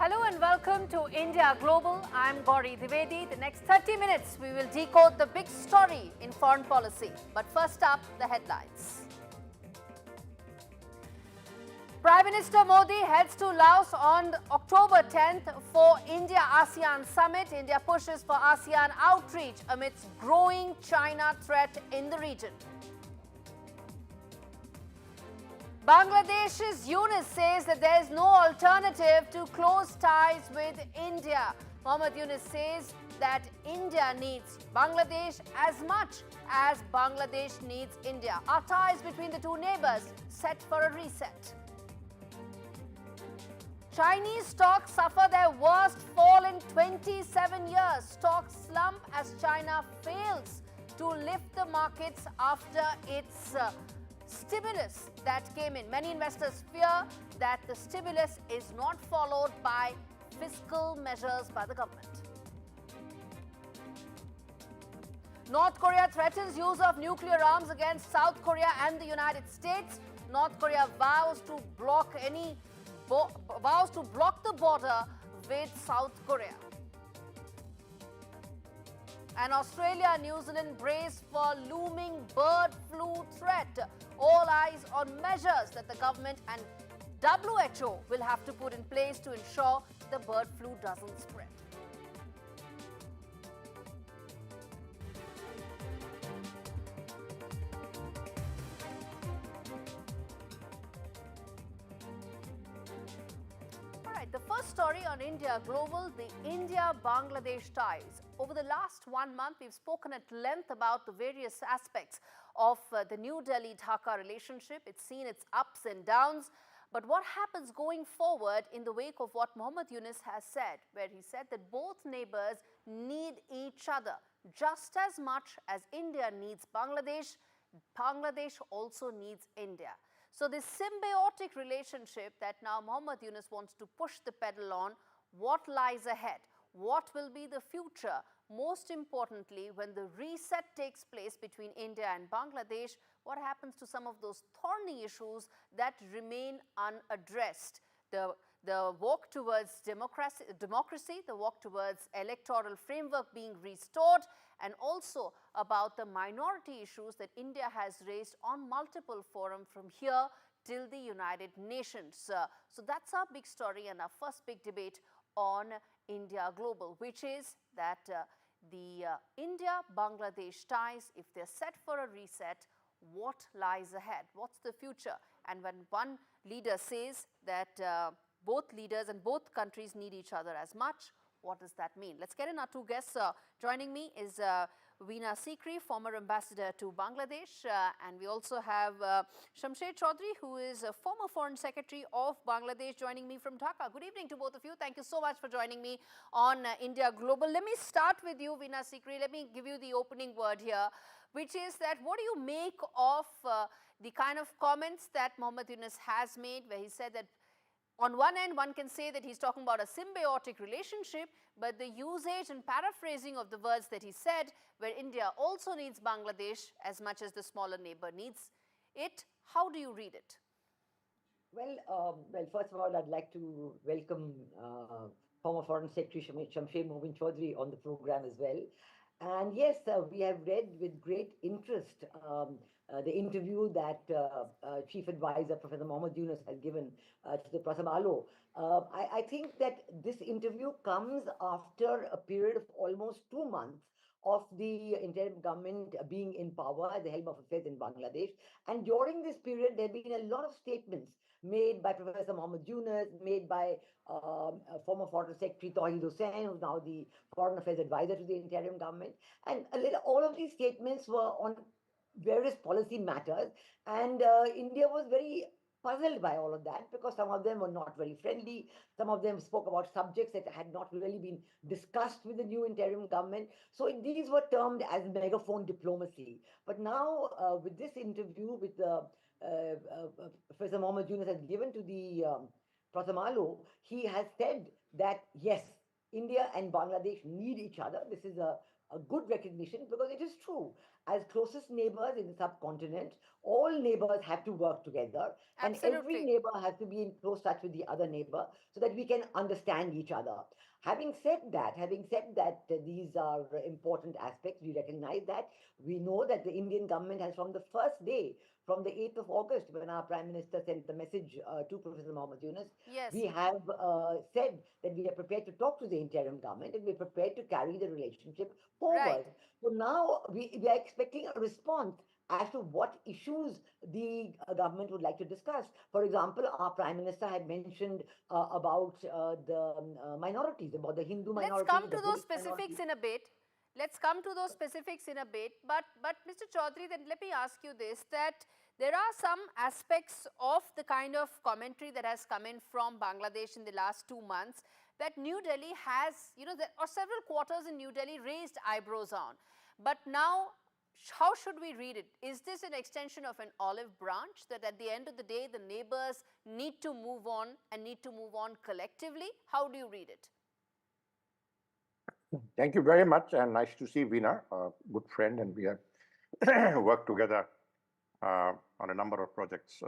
Hello and welcome to India Global. I'm Gaurie, Dwivedi. The next 30 minutes, we will decode the big story in foreign policy. But first up, the headlines. Prime Minister Modi heads to Laos on October 10th for India-ASEAN Summit. India pushes for ASEAN outreach amidst growing China threat in the region. Bangladesh's Yunus says that there is no alternative to close ties with India. Muhammad Yunus says that India needs Bangladesh as much as Bangladesh needs India. Our ties between the two neighbors set for a reset. Chinese stocks suffer their worst fall in 27 years. Stocks slump as China fails to lift the markets after its stimulus that came in. Many investors fear that the stimulus is not followed by fiscal measures by the government. North Korea threatens use of nuclear arms against South Korea and the United States. North Korea vows to block the border with South Korea. And Australia and New Zealand brace for looming bird flu threat. All eyes on measures that the government and WHO will have to put in place to ensure the bird flu doesn't spread. The first story on India Global, the India-Bangladesh ties. Over the last 1 month, we've spoken at length about the various aspects of the New Delhi-Dhaka relationship. It's seen its ups and downs. But what happens going forward in the wake of what Muhammad Yunus has said, where he said that both neighbors need each other just as much as India needs Bangladesh, Bangladesh also needs India. So this symbiotic relationship that now Muhammad Yunus wants to push the pedal on, what lies ahead? What will be the future? Most importantly, when the reset takes place between India and Bangladesh, what happens to some of those thorny issues that remain unaddressed? The walk towards democracy, the walk towards electoral framework being restored, and also about the minority issues that India has raised on multiple forums from here till the United Nations. So that's our big story and our first big debate on India Global, which is that the India-Bangladesh ties, if they're set for a reset, what lies ahead? What's the future? And when one leader says that both leaders and both countries need each other as much, what does that mean? Let's get in our two guests. Joining me is Veena Sikri, former ambassador to Bangladesh, and we also have Shamsher Chaudhary, who is a former foreign secretary of Bangladesh, joining me from Dhaka. Good evening to both of you. Thank you so much for joining me on India Global. Let me start with you, Veena Sikri. Let me give you the opening word here, which is that what do you make of the kind of comments that Muhammad Yunus has made, where he said that on one end, one can say that he's talking about a symbiotic relationship, but the usage and paraphrasing of the words that he said, where India also needs Bangladesh as much as the smaller neighbor needs it, how do you read it? Well, first of all, I'd like to welcome former Foreign Secretary Shamsher Muhammad Chaudhary on the program as well. And yes, we have read with great interest the interview that Chief Adviser Professor Muhammad Yunus has given to the Prasamalo. I think that this interview comes after a period of almost 2 months of the interim government being in power at the helm of affairs in Bangladesh. And during this period, there have been a lot of statements made by Professor Muhammad Yunus, made by former Foreign Secretary Tawhid Hussain, who's now the Foreign Affairs Advisor to the interim government. And all of these statements were on various policy matters. And India was very puzzled by all of that because some of them were not very friendly. Some of them spoke about subjects that had not really been discussed with the new interim government. So these were termed as megaphone diplomacy. But now with this interview with Professor Muhammad Yunus has given to the Prasamalo, he has said that yes, India and Bangladesh need each other. This is a good recognition because it is true. as closest neighbors in the subcontinent, all neighbors have to work together, and every Absolutely. neighbor has to be in close touch with the other neighbor so that we can understand each other. Having said that, these are important aspects. We recognize that. We know that the Indian government has, from the first day, from the 8th of August, when our Prime Minister sent the message to Professor Muhammad Yunus, Yes. we have said that we are prepared to talk to the interim government and we're prepared to carry the relationship Right. forward. So now we are expecting a response as to what issues the government would like to discuss. For example, our Prime Minister had mentioned about the minorities, about the Hindu Let's minority, come the to those Buddhist minority. specifics in a bit. Let's come to those specifics in a bit. But Mr. Chaudhary, then let me ask you this, that there are some aspects of the kind of commentary that has come in from Bangladesh in the last 2 months that New Delhi has, there are several quarters in New Delhi raised eyebrows on. But now, how should we read it? Is this an extension of an olive branch that at the end of the day, the neighbors need to move on and need to move on collectively? How do you read it? Thank you very much, and nice to see Veena, a good friend, and we have worked together on a number of projects.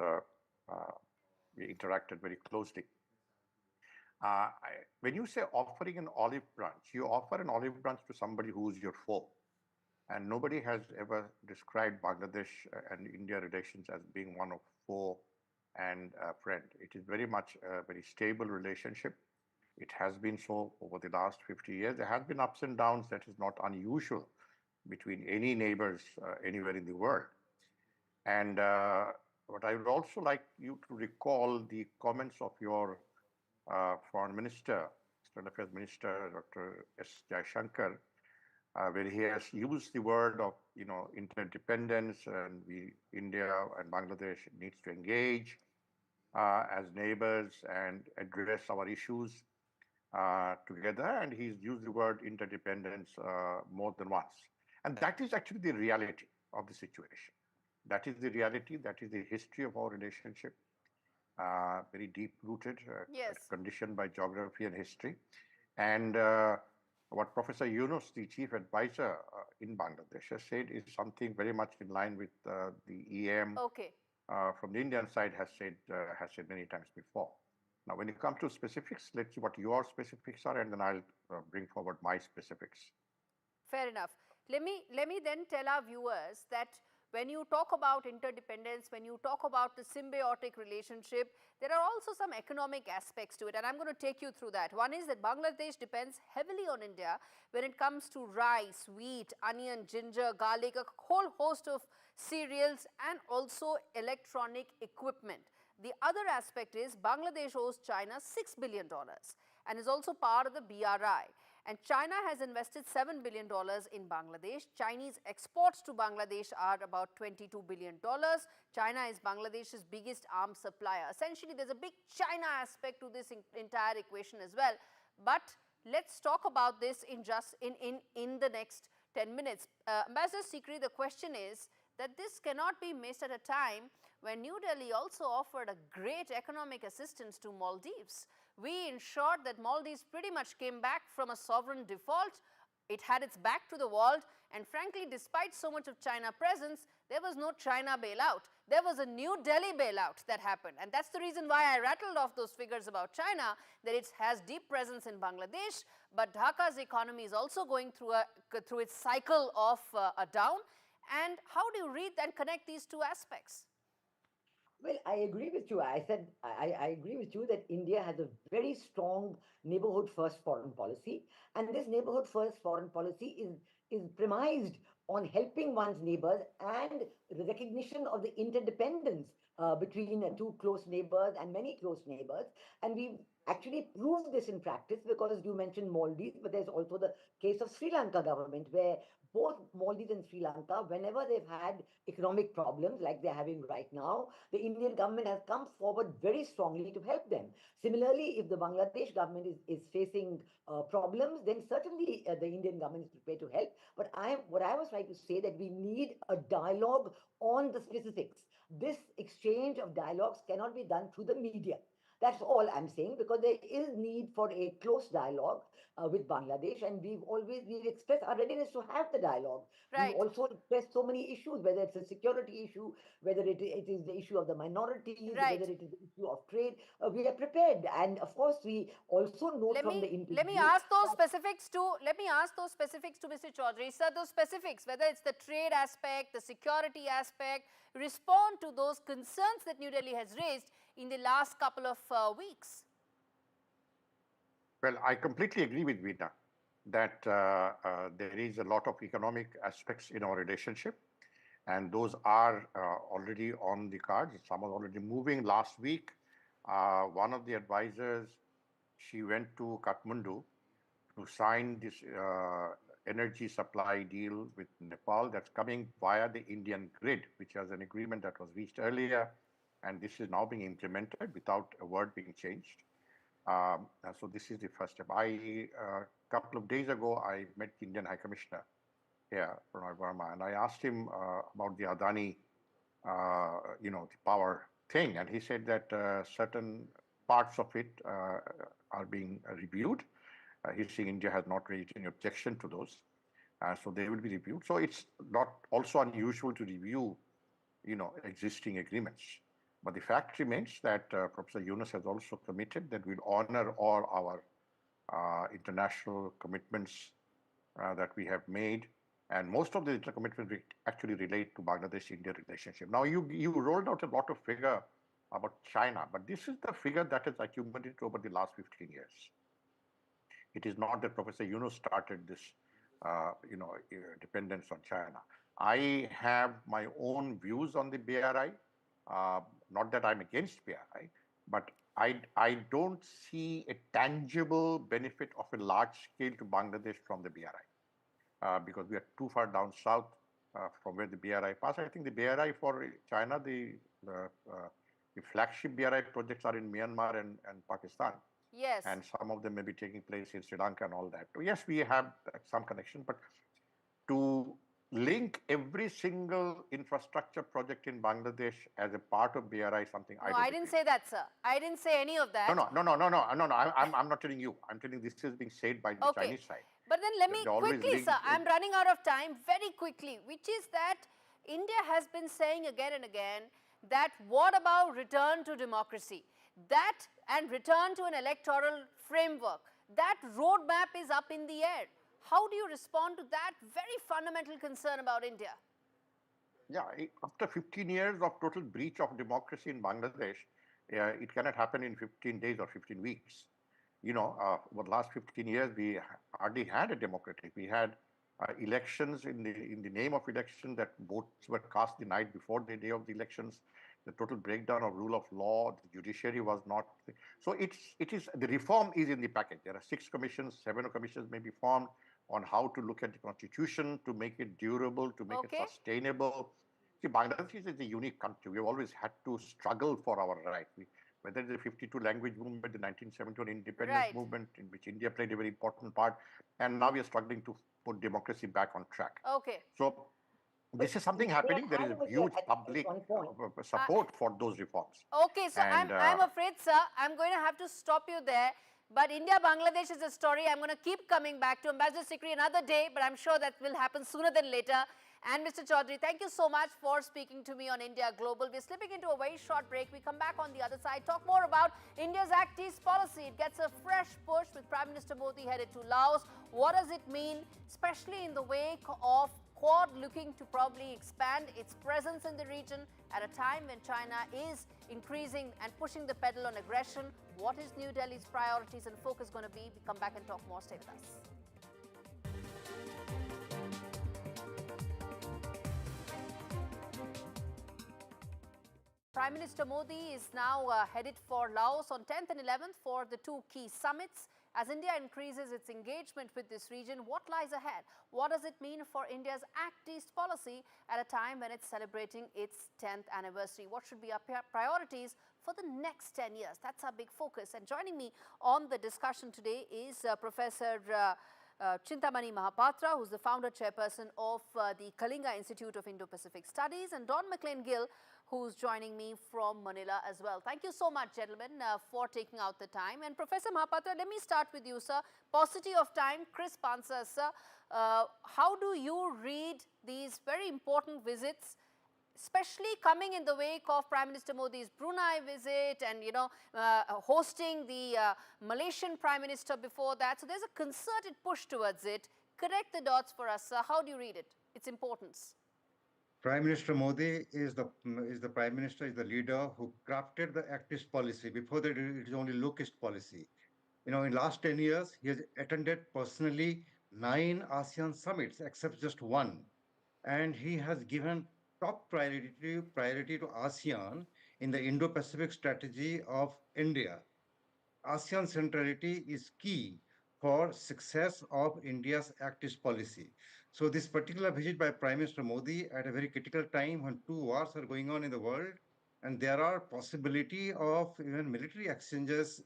We interacted very closely. When you say offering an olive branch, you offer an olive branch to somebody who's your foe. And nobody has ever described Bangladesh and India relations as being one of foe and friend. It is very much a very stable relationship. It has been so over the last 50 years. There has been ups and downs. That is not unusual between any neighbors anywhere in the world. And what I would also like you to recall the comments of your Foreign Minister, External Affairs Minister, Dr. S. Jaishankar, where he has used the word of interdependence, and India and Bangladesh needs to engage as neighbors and address our issues together. And he's used the word interdependence more than once. And that is actually the reality of the situation. That is the reality. That is the history of our relationship. Very deep-rooted, Yes. conditioned by geography and history. And what Professor Yunus, the Chief Adviser in Bangladesh, has said is something very much in line with the EM from the Indian side has said many times before. Now, when it comes to specifics, let's see what your specifics are, and then I'll bring forward my specifics. Fair enough. Let me then tell our viewers that when you talk about interdependence, when you talk about the symbiotic relationship, there are also some economic aspects to it, and I'm going to take you through that. One is that Bangladesh depends heavily on India when it comes to rice, wheat, onion, ginger, garlic, a whole host of cereals, and also electronic equipment. The other aspect is Bangladesh owes China $6 billion and is also part of the BRI. And China has invested $7 billion in Bangladesh. Chinese exports to Bangladesh are about $22 billion. China is Bangladesh's biggest arms supplier. Essentially, there's a big China aspect to this entire equation as well. But let's talk about this in the next 10 minutes. Ambassador Sikri, the question is that this cannot be missed at a time when New Delhi also offered a great economic assistance to Maldives. We ensured that Maldives pretty much came back from a sovereign default. It had its back to the wall, and frankly, despite so much of China presence, there was no China bailout. There was a New Delhi bailout that happened, and that's the reason why I rattled off those figures about China, that it has deep presence in Bangladesh, but Dhaka's economy is also going through its cycle of a down. And how do you read and connect these two aspects? Well, I agree with you. I agree with you that India has a very strong neighborhood first foreign policy. And this neighborhood first foreign policy is premised on helping one's neighbors and the recognition of the interdependence between two close neighbors and many close neighbors. And we actually proved this in practice because you mentioned Maldives, but there's also the case of Sri Lanka government, where both Maldives and Sri Lanka, whenever they've had economic problems like they're having right now, the Indian government has come forward very strongly to help them. Similarly, if the Bangladesh government is facing problems, then certainly the Indian government is prepared to help. But what I was trying to say that we need a dialogue on the specifics. This exchange of dialogues cannot be done through the media. That's all I'm saying, because there is need for a close dialogue with Bangladesh, and we've expressed our readiness to have the dialogue. We've Right. also expressed so many issues, whether it's a security issue, whether it is the issue of the minorities, Right. whether it is the issue of trade. We are prepared, and of course, we also note from the Let me interview. ask those specifics to Mr. Chaudhary. Sir, those specifics, whether it's the trade aspect, the security aspect, respond to those concerns that New Delhi has raised in the last couple of weeks. Well, I completely agree with Veena that there is a lot of economic aspects in our relationship, and those are already on the cards. Some are already moving. Last week, one of the advisors, she went to Kathmandu to sign this energy supply deal with Nepal that's coming via the Indian grid, which was an agreement that was reached earlier, and this is now being implemented without a word being changed. So this is the first step. A couple of days ago, I met the Indian High Commissioner here, Pranay Verma, and I asked him about the Adani, the power thing, and he said that certain parts of it are being reviewed. He's saying India has not raised any objection to those, so they will be reviewed. So it's not also unusual to review, existing agreements. But the fact remains that Professor Yunus has also committed that we'll honor all our international commitments that we have made. And most of the commitments actually relate to Bangladesh-India relationship. Now, you rolled out a lot of figure about China, but this is the figure that has accumulated over the last 15 years. It is not that Professor Yunus started this, dependence on China. I have my own views on the BRI. Not that I'm against BRI, but I don't see a tangible benefit of a large scale to Bangladesh from the BRI because we are too far down south from where the BRI passed. I think the BRI for China, the flagship BRI projects are in Myanmar and Pakistan. Yes. And some of them may be taking place in Sri Lanka and all that. Yes, we have some connection, but to link every single infrastructure project in Bangladesh as a part of BRI is something I don't I didn't say that, sir. I didn't say any of that. No. I'm not telling you. I'm telling this is being said by the Chinese side. But then let me quickly, sir, I'm running out of time very quickly, which is that India has been saying again and again that what about return to democracy? That and return to an electoral framework. That roadmap is up in the air. How do you respond to that very fundamental concern about India? Yeah, after 15 years of total breach of democracy in Bangladesh, it cannot happen in 15 days or 15 weeks. Over the last 15 years, we hardly had a democracy. We had elections in the name of election that votes were cast the night before the day of the elections. The total breakdown of rule of law, the judiciary was not. So the reform is in the package. There are 6 commissions, 7 commissions may be formed on how to look at the constitution, to make it durable, to make it sustainable. See, Bangladesh is a unique country. We've always had to struggle for our rights. Whether the 52 language movement, the 1971 independence movement, in which India played a very important part, and now we are struggling to put democracy back on track. So this is something happening. There is a huge public support for those reforms. So I'm afraid, sir, I'm going to have to stop you there. But India-Bangladesh is a story I'm going to keep coming back to. Ambassador Sikri another day, but I'm sure that will happen sooner than later. And Mr. Chaudhary, thank you so much for speaking to me on India Global. We're slipping into a very short break. We come back on the other side, talk more about India's Act East policy. It gets a fresh push with Prime Minister Modi headed to Laos. What does it mean, especially in the wake of Quad looking to probably expand its presence in the region at a time when China is increasing and pushing the pedal on aggression? What is New Delhi's priorities and focus going to be? We come back and talk more. Stay with us. Prime Minister Modi is now headed for Laos on 10th and 11th for the 2 key summits. As India increases its engagement with this region, what lies ahead? What does it mean for India's Act East policy at a time when it's celebrating its 10th anniversary? What should be our priorities for the next 10 years? That's our big focus. And joining me on the discussion today is Professor Chintamani Mahapatra, who's the founder chairperson of the Kalinga Institute of Indo-Pacific Studies, and Don McLean Gill, who's joining me from Manila as well. Thank you so much, gentlemen, for taking out the time. And Professor Mahapatra, let me start with you, sir. Paucity of time, crisp answers, sir. How do you read these very important visits, especially coming in the wake of Prime Minister Modi's Brunei visit and, hosting the Malaysian Prime Minister before that? So there's a concerted push towards it. Connect the dots for us, sir. How do you read it, its importance? Prime Minister Modi is the Prime Minister, is the leader who crafted the activist policy. Before that, it is only locust policy. In last 10 years, he has attended personally 9 ASEAN summits, except just one. And he has given top priority to ASEAN in the Indo-Pacific strategy of India. ASEAN centrality is key for success of India's activist policy. So this particular visit by Prime Minister Modi at a very critical time when 2 wars are going on in the world, and there are possibility of even military exchanges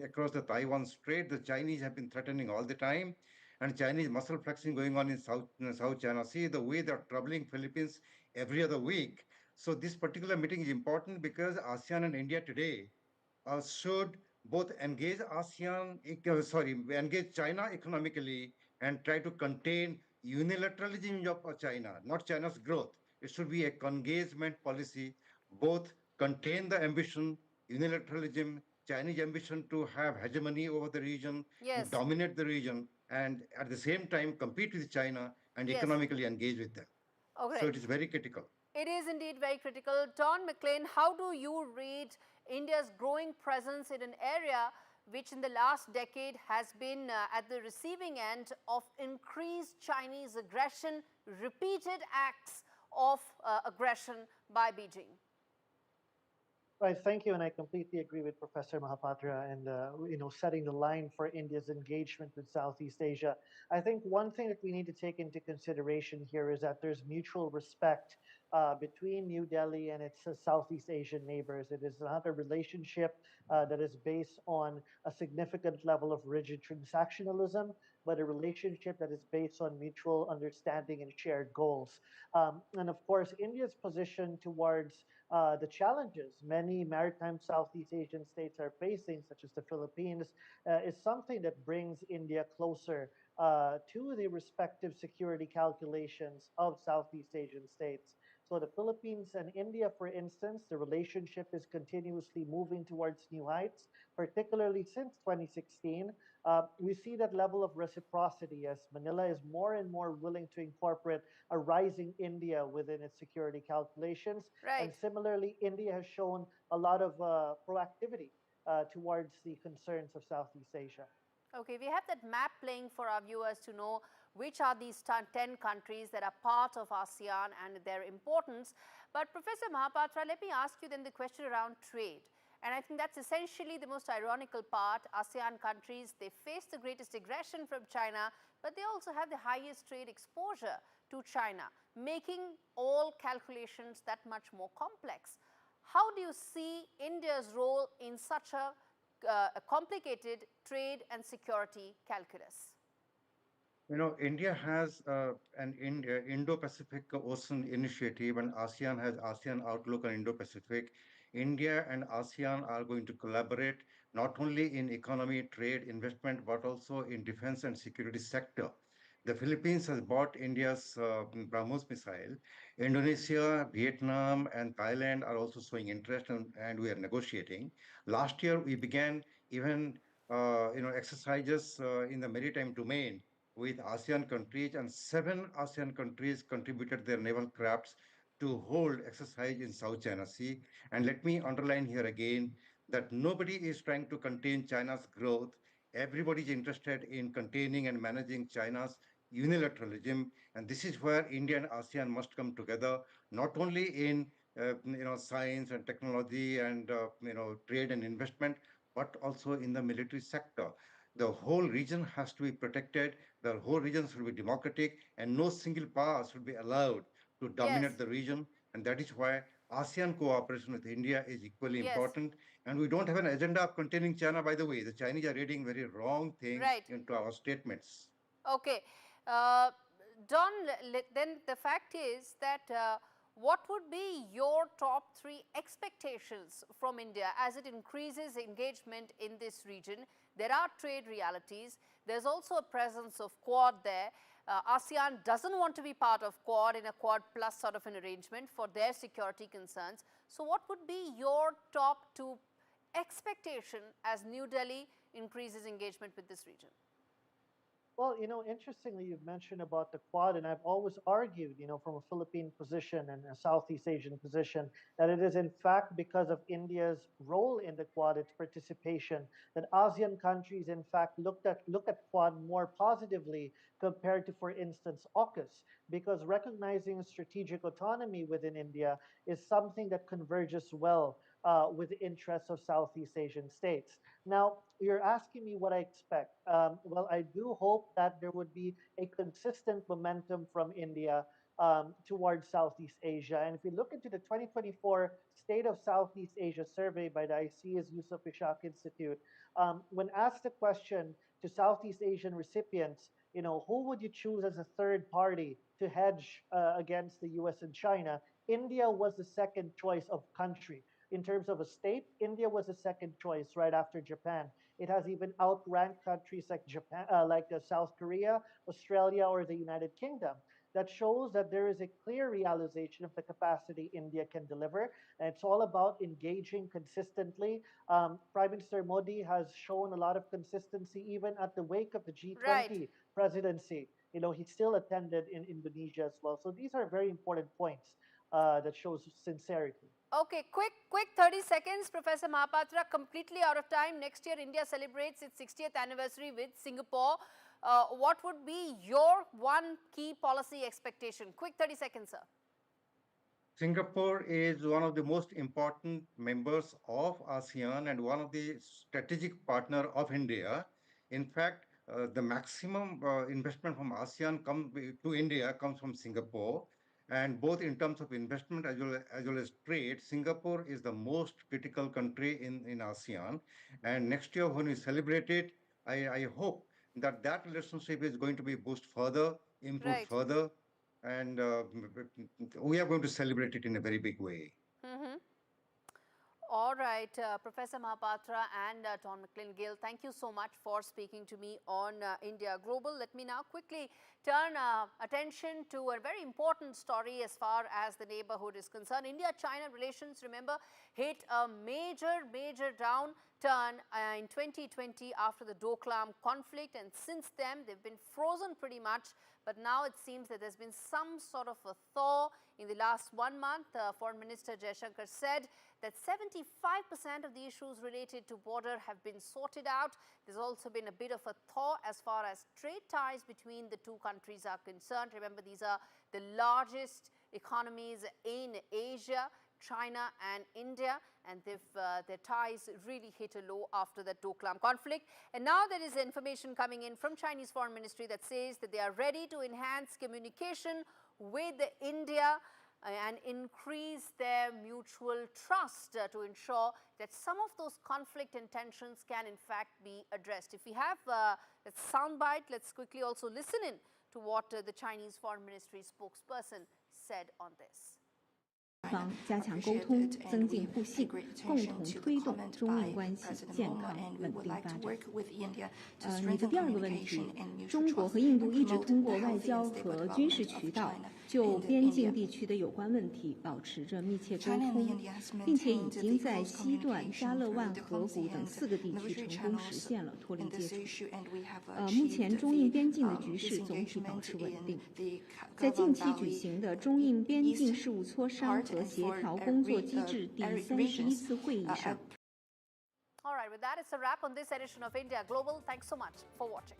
across the Taiwan Strait. The Chinese have been threatening all the time, and Chinese muscle flexing going on in South China Sea, the way they're troubling Philippines every other week. So this particular meeting is important because ASEAN and India today should both engage China economically and try to contain unilateralism of China, not China's growth. It should be a congagement policy, both contain the ambition, unilateralism, Chinese ambition to have hegemony over the region, Yes. dominate the region, and at the same time compete with China and Yes. economically engage with them. Okay. So it is very critical. It is indeed very critical. Don McLean, how do you read India's growing presence in an area which in the last decade has been at the receiving end of increased Chinese aggression, repeated acts of aggression by Beijing? Right, thank you, and I completely agree with Professor Mahapatra and setting the line for India's engagement with Southeast Asia. I think one thing that we need to take into consideration here is that there's mutual respect between New Delhi and its Southeast Asian neighbors. It is not a relationship that is based on a significant level of rigid transactionalism, but a relationship that is based on mutual understanding and shared goals. And of course, India's position towards the challenges many maritime Southeast Asian states are facing, such as the Philippines, is something that brings India closer to the respective security calculations of Southeast Asian states. So the Philippines and India, for instance, the relationship is continuously moving towards new heights, particularly since 2016. We see that level of reciprocity as Manila is more and more willing to incorporate a rising India within its security calculations. Right. And similarly, India has shown a lot of proactivity towards the concerns of Southeast Asia. Okay, we have that map playing for our viewers to know which are these 10 countries that are part of ASEAN and their importance. But Professor Mahapatra, let me ask you then the question around trade. And I think that's essentially the most ironical part. ASEAN countries, they face the greatest aggression from China, but they also have the highest trade exposure to China, making all calculations that much more complex. How do you see India's role in such a complicated trade and security calculus? India has an Indo-Pacific Ocean Initiative, and ASEAN has ASEAN Outlook on Indo-Pacific. India and ASEAN are going to collaborate not only in economy, trade, investment, but also in defense and security sector. The Philippines has bought India's BrahMos missile. Indonesia, Vietnam, and Thailand are also showing interest, and we are negotiating. Last year, we began even exercises in the maritime domain with ASEAN countries, and 7 ASEAN countries contributed their naval crafts to hold exercise in South China Sea. And let me underline here again that nobody is trying to contain China's growth. Everybody is interested in containing and managing China's unilateralism, and this is where India and ASEAN must come together, not only in science and technology and trade and investment, but also in the military sector. The whole region has to be protected. The whole region should be democratic, and no single power should be allowed to dominate Yes. the region. And that is why ASEAN cooperation with India is equally Yes. important. And we don't have an agenda of containing China, by the way. The Chinese are reading very wrong things Right. into our statements. Okay. Don, then the fact is that what would be your top 3 expectations from India as it increases engagement in this region? There are trade realities. There's also a presence of Quad there. ASEAN doesn't want to be part of Quad in a Quad plus sort of an arrangement for their security concerns. So what would be your top 2 expectation as New Delhi increases engagement with this region? Well, interestingly, you've mentioned about the Quad, and I've always argued, from a Philippine position and a Southeast Asian position, that it is in fact because of India's role in the Quad, its participation, that ASEAN countries in fact look at Quad more positively compared to, for instance, AUKUS, because recognizing strategic autonomy within India is something that converges well with the interests of Southeast Asian states. Now, you're asking me what I expect. Well, I do hope that there would be a consistent momentum from India towards Southeast Asia. And if you look into the 2024 State of Southeast Asia survey by the ICEA's Yusuf Ishaq Institute, when asked the question to Southeast Asian recipients, who would you choose as a third party to hedge against the US and China? India was the second choice of country. In terms of a state, India was the second choice right after Japan. It has even outranked countries like Japan, South Korea, Australia, or the United Kingdom. That shows that there is a clear realization of the capacity India can deliver, and it's all about engaging consistently. Prime Minister Modi has shown a lot of consistency even at the wake of the G20 Right. presidency. He still attended in Indonesia as well. So these are very important points that shows sincerity. Okay, quick 30 seconds, Professor Mahapatra, completely out of time. Next year, India celebrates its 60th anniversary with Singapore. What would be your one key policy expectation? Quick 30 seconds, sir. Singapore is one of the most important members of ASEAN and one of the strategic partner of India. In fact, the maximum investment from ASEAN to India comes from Singapore. And both in terms of investment as well as trade, Singapore is the most critical country in ASEAN. And next year when we celebrate it, I hope that relationship is going to be boosted further, improved Right. further, and we are going to celebrate it in a very big way. All right, Professor Mahapatra and Don McLean-Gill, thank you so much for speaking to me on India Global. Let me now quickly turn attention to a very important story as far as the neighborhood is concerned. India-China relations, remember, hit a major downturn in 2020 after the Doklam conflict, and since then they've been frozen pretty much. But now it seems that there's been some sort of a thaw in the last 1 month. Foreign Minister Jaishankar said that 75% of the issues related to border have been sorted out. There's also been a bit of a thaw as far as trade ties between the two countries are concerned. Remember, these are the largest economies in Asia, China and India, and their ties really hit a low after that Doklam conflict. And now there is information coming in from Chinese Foreign Ministry that says that they are ready to enhance communication with India and increase their mutual trust to ensure that some of those conflict and tensions can in fact be addressed. If we have a soundbite, let's quickly also listen in to what the Chinese Foreign Ministry spokesperson said on this. 方加强沟通，增进互信，共同推动中印关系健康稳定发展。你的第二个问题，中国和印度一直通过外交和军事渠道就边境地区的有关问题保持着密切沟通，并且已经在西段、加勒万河谷等4个地区成功实现了脱离接触。目前中印边境的局势总体保持稳定。在近期举行的中印边境事务磋商和协调工作机制第31次会议上。 All right, with that, it's a wrap on this edition of India Global. Thanks so much for watching.